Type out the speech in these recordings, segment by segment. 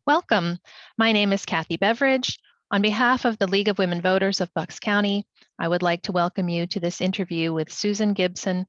Welcome. My name is Kathy Beveridge. On behalf of the League of Women Voters of Bucks County, I would like to welcome you to this interview with Susan Gibson,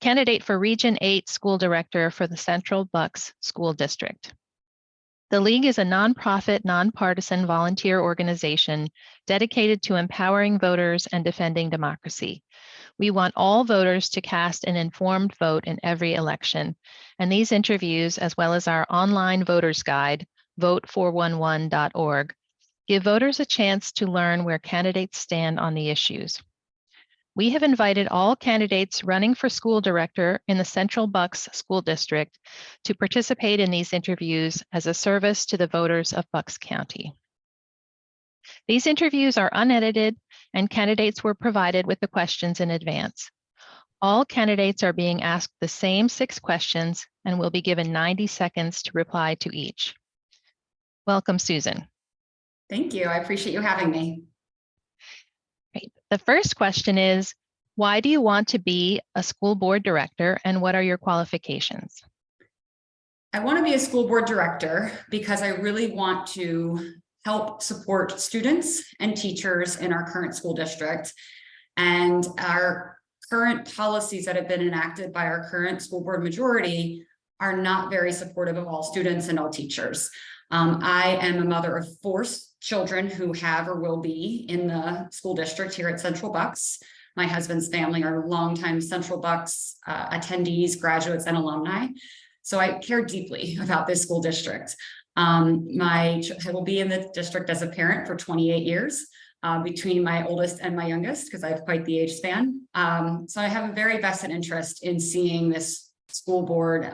candidate for Region 8 School Director for the Central Bucks School District. The League is a nonprofit, nonpartisan volunteer organization dedicated to empowering voters and defending democracy. We want all voters to cast an informed vote in every election, and these interviews, as well as our online voters guide, vote411.org, give voters a chance to learn where candidates stand on the issues. We have invited all candidates running for school director in the Central Bucks School District to participate in these interviews as a service to the voters of Bucks County. These interviews are unedited, and candidates were provided with the questions in advance. All candidates are being asked the same 6 questions and will be given 90 seconds to reply to each. Welcome, Susan. Thank you. I appreciate you having me. Great. The first question is, why do you want to be a school board director, and what are your qualifications? I want to be a school board director because I really want to help support students and teachers in our current school district. And our current policies that have been enacted by our current school board majority are not very supportive of all students and all teachers. I am a mother of 4 children who have or will be in the school district here at Central Bucks. My husband's family are longtime Central Bucks attendees, graduates, and alumni. So I care deeply about this school district. I will be in the district as a parent for 28 years between my oldest and my youngest, because I have quite the age span. So I have a very vested interest in seeing this school board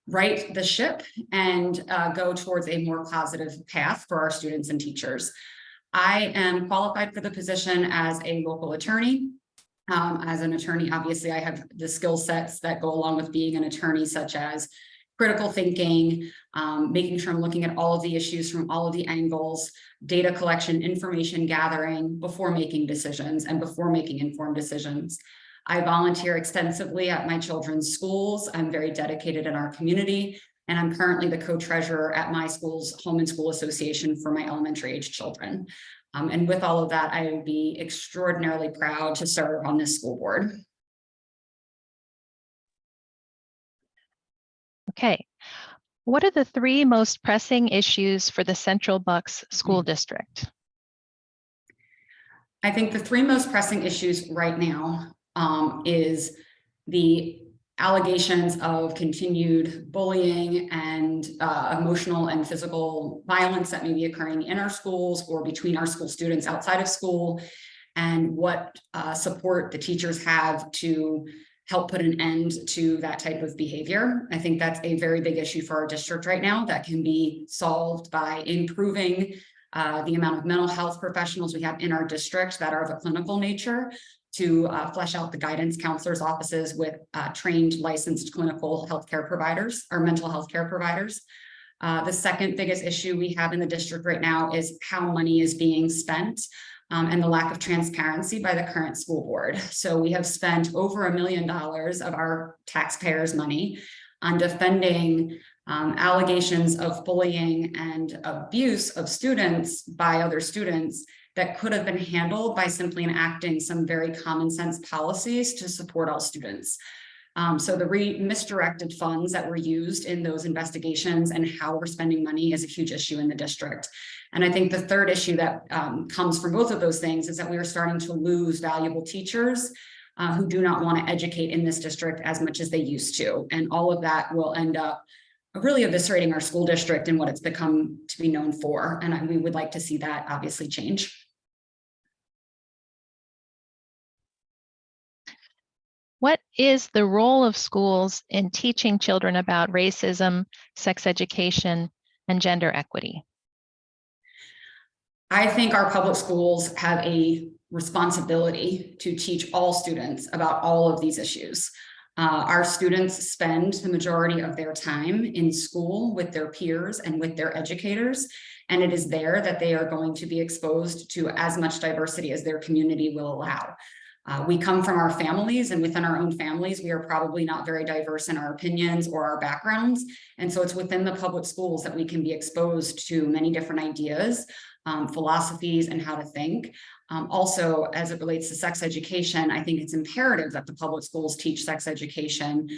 right the ship and go towards a more positive path for our students and teachers. I am qualified for the position as a local attorney. As an attorney, obviously, I have the skill sets that go along with being an attorney, such as critical thinking, making sure I'm looking at all of the issues from all of the angles, data collection, information gathering before making decisions and before making informed decisions. I volunteer extensively at my children's schools. I'm very dedicated in our community, and I'm currently the co-treasurer at my school's Home and School Association for my elementary age children. And with all of that, I would be extraordinarily proud to serve on this school board. Okay. What are the 3 most pressing issues for the Central Bucks School District? I think the 3 most pressing issues right now is the allegations of continued bullying and emotional and physical violence that may be occurring in our schools or between our school students outside of school, and what support the teachers have to help put an end to that type of behavior. I think that's a very big issue for our district right now that can be solved by improving the amount of mental health professionals we have in our district that are of a clinical nature, to flesh out the guidance counselors' offices with trained, licensed clinical healthcare providers or mental health care providers. The second biggest issue we have in the district right now is how money is being spent and the lack of transparency by the current school board. So we have spent over $1 million of our taxpayers' money on defending allegations of bullying and abuse of students by other students that could have been handled by simply enacting some very common sense policies to support all students. So the misdirected funds that were used in those investigations and how we're spending money is a huge issue in the district. And I think the third issue that comes from both of those things is that we are starting to lose valuable teachers who do not want to educate in this district as much as they used to. And all of that will end up really eviscerating our school district and what it's become to be known for. And we would like to see that obviously change. What is the role of schools in teaching children about racism, sex education, and gender equity? I think our public schools have a responsibility to teach all students about all of these issues. Our students spend the majority of their time in school with their peers and with their educators, and it is there that they are going to be exposed to as much diversity as their community will allow. We come from our families, and within our own families, we are probably not very diverse in our opinions or our backgrounds. And so it's within the public schools that we can be exposed to many different ideas, philosophies, and how to think. Also, as it relates to sex education, I think it's imperative that the public schools teach sex education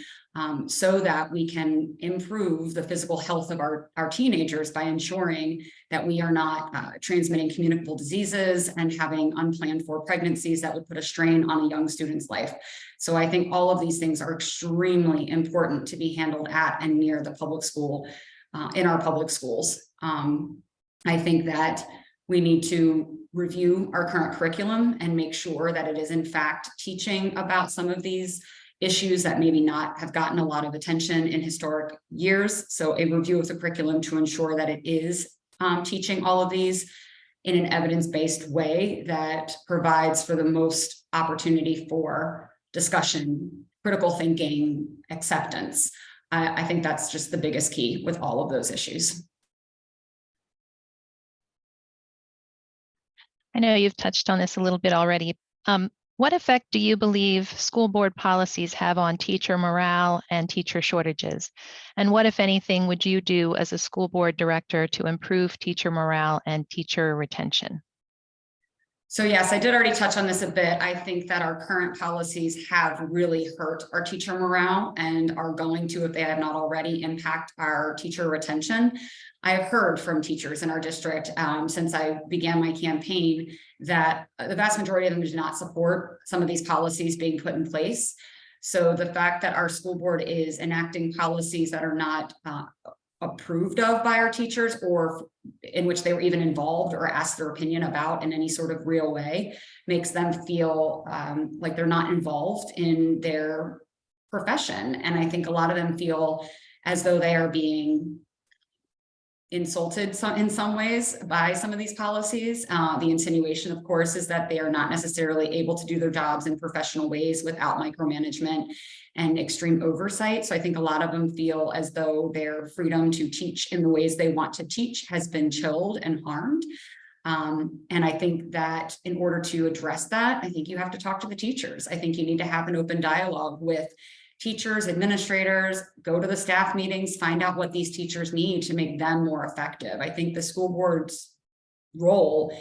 so that we can improve the physical health of our teenagers by ensuring that we are not transmitting communicable diseases and having unplanned for pregnancies that would put a strain on a young student's life. So I think all of these things are extremely important to be handled at and near the public school, in our public schools. I think that we need to review our current curriculum and make sure that it is in fact teaching about some of these issues that maybe not have gotten a lot of attention in historic years. So a review of the curriculum to ensure that it is teaching all of these in an evidence-based way that provides for the most opportunity for discussion, critical thinking, acceptance. I think that's just the biggest key with all of those issues. I know you've touched on this a little bit already. What effect do you believe school board policies have on teacher morale and teacher shortages? And what, if anything, would you do as a school board director to improve teacher morale and teacher retention? So yes, I did already touch on this a bit. I think that our current policies have really hurt our teacher morale and are going to, if they have not already, impact our teacher retention. I have heard from teachers in our district since I began my campaign that the vast majority of them do not support some of these policies being put in place. So the fact that our school board is enacting policies that are not approved of by our teachers, or in which they were even involved or asked their opinion about in any sort of real way, makes them feel like they're not involved in their profession. And I think a lot of them feel as though they are being insulted in some ways by some of these policies. The insinuation, of course, is that they are not necessarily able to do their jobs in professional ways without micromanagement and extreme oversight. So I think a lot of them feel as though their freedom to teach in the ways they want to teach has been chilled and harmed. And I think that in order to address that, I think you have to talk to the teachers. I think you need to have an open dialogue with teachers, administrators, go to the staff meetings, find out what these teachers need to make them more effective. I think the school board's role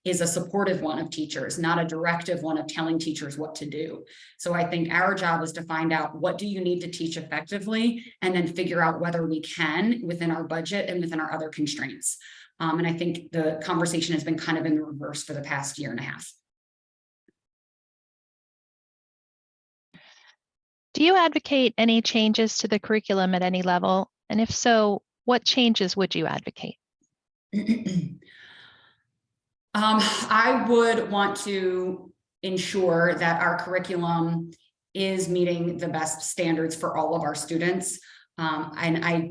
is a supportive one of teachers, not a directive one of telling teachers what to do. So I think our job is to find out, what do you need to teach effectively, and then figure out whether we can within our budget and within our other constraints. And I think the conversation has been kind of in the reverse for the past year and a half. Do you advocate any changes to the curriculum at any level? And if so, what changes would you advocate? I would want to ensure that our curriculum is meeting the best standards for all of our students. And I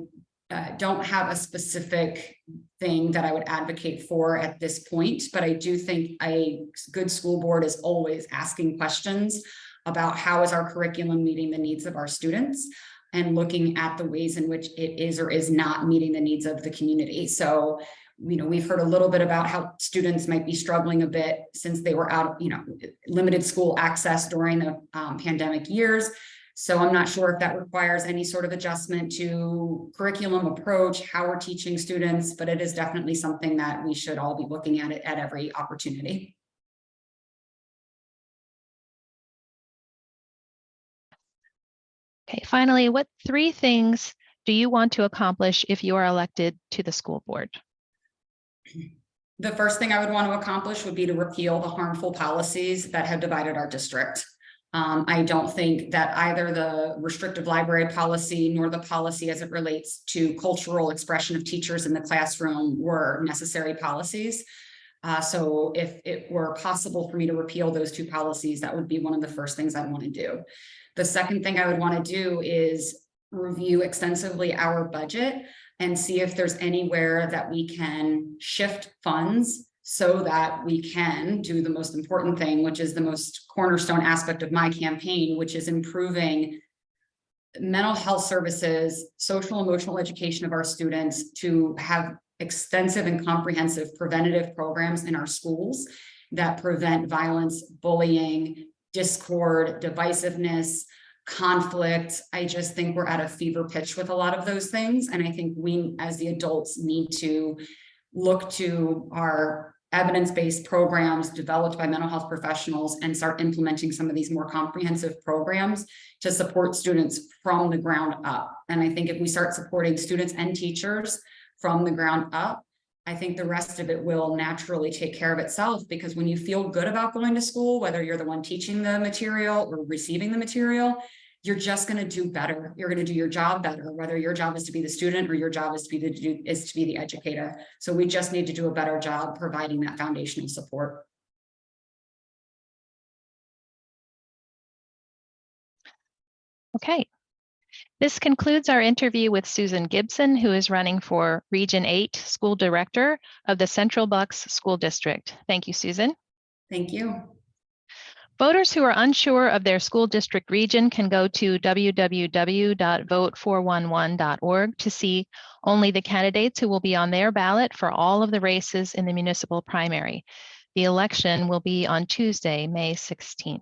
don't have a specific thing that I would advocate for at this point, but I do think a good school board is always asking questions about how is our curriculum meeting the needs of our students, and looking at the ways in which it is or is not meeting the needs of the community. So, we've heard a little bit about how students might be struggling a bit since they were out of, limited school access during the pandemic years. So I'm not sure if that requires any sort of adjustment to curriculum approach, how we're teaching students, but it is definitely something that we should all be looking at it at every opportunity. Okay, finally, what 3 things do you want to accomplish if you are elected to the school board? The first thing I would want to accomplish would be to repeal the harmful policies that have divided our district. I don't think that either the restrictive library policy nor the policy as it relates to cultural expression of teachers in the classroom were necessary policies. So if it were possible for me to repeal those 2 policies, that would be one of the first things I'd want to do. The second thing I would want to do is review extensively our budget and see if there's anywhere that we can shift funds so that we can do the most important thing, which is the most cornerstone aspect of my campaign, which is improving mental health services, social emotional education of our students, to have extensive and comprehensive preventative programs in our schools that prevent violence, bullying, discord, divisiveness, conflict. I just think we're at a fever pitch with a lot of those things. And I think we, as the adults, need to look to our evidence-based programs developed by mental health professionals and start implementing some of these more comprehensive programs to support students from the ground up. And I think if we start supporting students and teachers from the ground up, I think the rest of it will naturally take care of itself, because when you feel good about going to school, whether you're the one teaching the material or receiving the material, you're just going to do better. You're going to do your job better, whether your job is to be the student or your job is to be the educator. So we just need to do a better job providing that foundational support. Okay. This concludes our interview with Susan Gibson, who is running for Region 8 School Director of the Central Bucks School District. Thank you, Susan. Thank you. Voters who are unsure of their school district region can go to www.vote411.org to see only the candidates who will be on their ballot for all of the races in the municipal primary. The election will be on Tuesday, May 16th.